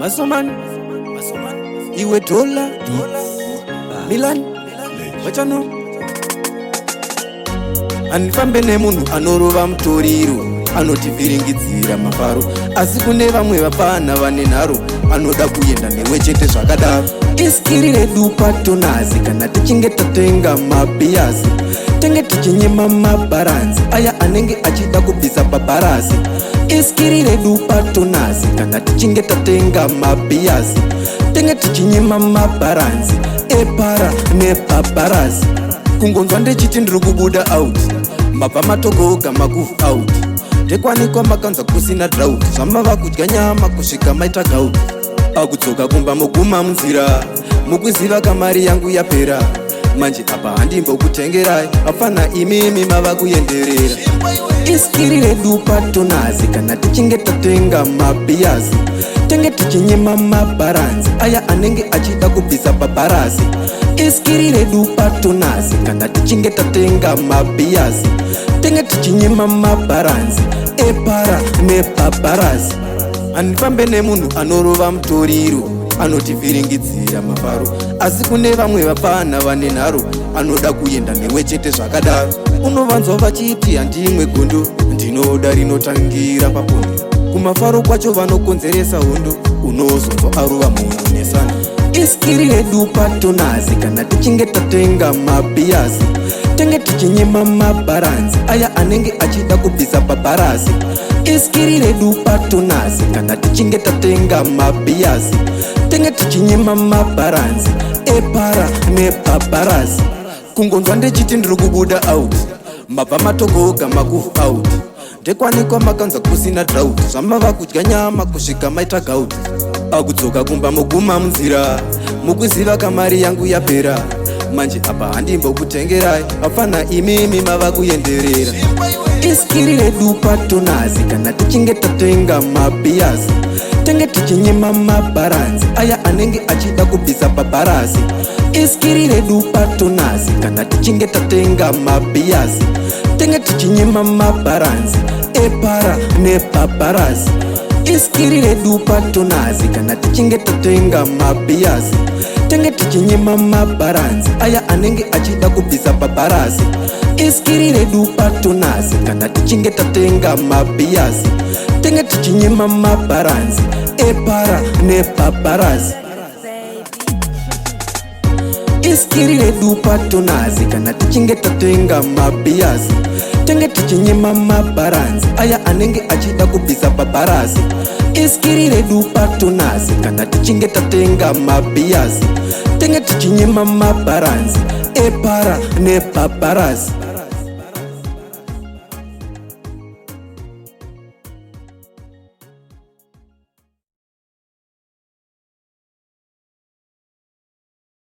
Masoman, iwe dola, Milan, wachano. Anifambe nemunhu anorova mutoriro, anotivhiringidzira mafaro. Asi kune vamwe vapana vane nharo, anoda kuenda newe chete zvakadaro. Iskiri redu patonazi, kana tichinge tatenga mabhiyazi, tenge tichinyema mabharanzi, aya anenge achida kubvisa pabharazi. Iskiri redu patonazi, kana tichinge tatenga mabhiyazi, tenge tichinyema mabharanzi, epara nepabharazi. Kungonzwa ndechiti ndiri kubuda out, mabva matogoga makuvu out, ndekwanikwa makanza kusina drought, zvamava kudya nyama kusvika maita gout. Pakudzoka kumba moguma munzira, mukuziva kamari yangu yapera, manje apa handimbokutengerai, hapana imimi mava kuenderera. Iskiri redu patonazi, kana tichinge tatenga mabhiyazi, tenge tichinyema mabharanzi, aya anenge achida kubvisa pabharazi. Iskiri redu patonazi, kana tichinge tatenga mabhiyazi, tenge tichinyema mabharanzi, epara nepabharazi. Anifambe nemunhu anorova mutoriro, anotivhiringidzira mafaro. Asi kune vamwe vapana vane nharo, anoda kuenda newe chete zvakadaro. Unovanzwa vachiti handimwe gondo, ndinoda rinotangira papondo. Kumafaro kwacho vanokonzeresa hondo, unozonzwa arova munhu nesana. Iskiri redu patonazi, kana tichinge tatenga mabhiyazi, tenge tichinyema mabharanzi, aya anenge achida kubvisa pabharazi. Iskiri redu patonazi, kana tichinge tatenga mabhiyazi, tenge tichinyema mabharanzi, epara nepabharazi. Kungonzwa ndechiti ndiri kubuda out, mabva matogoga makuvu out, ndekwanikwa makanza kusina drought, zvamava kudya nyama kusvika maita gout. Pakudzoka kumba moguma munzira, mukuziva kamari yangu yapera, manje apa handimbokutengerai, hapana imimi mava kuenderera. Iskiri redu patonazi, kana tichinge tatenga mabhiyazi, tenge tichinyema mabharanzi, aya anenge achida kubvisa pabharazi. Iskiri redu patonazi, kana tichinge tatenga mabhiyazi, tenge tichinyema mabharanzi, epara nepabharazi. Iskiri redu patonazi, kana tichinge tatenga mabhiyazi, tenge tichinyema mabharanzi, aya anenge achida kubvisa pabharazi. Iskiri redu patonazi, kana tichinge tatenga mabhiyazi, tenge tichinyema mabharanzi, epara nepabharazi. Iskiri redu patonazi, kana tichinge tatenga mabhiyazi, tenge tichinyema mabharanzi, aya anenge achida kubvisa pabharazi. Iskiri redu patonazi, kana tichinge tatenga mabhiyazi, tenge tichinyema mabharanzi, epara nepabharazi.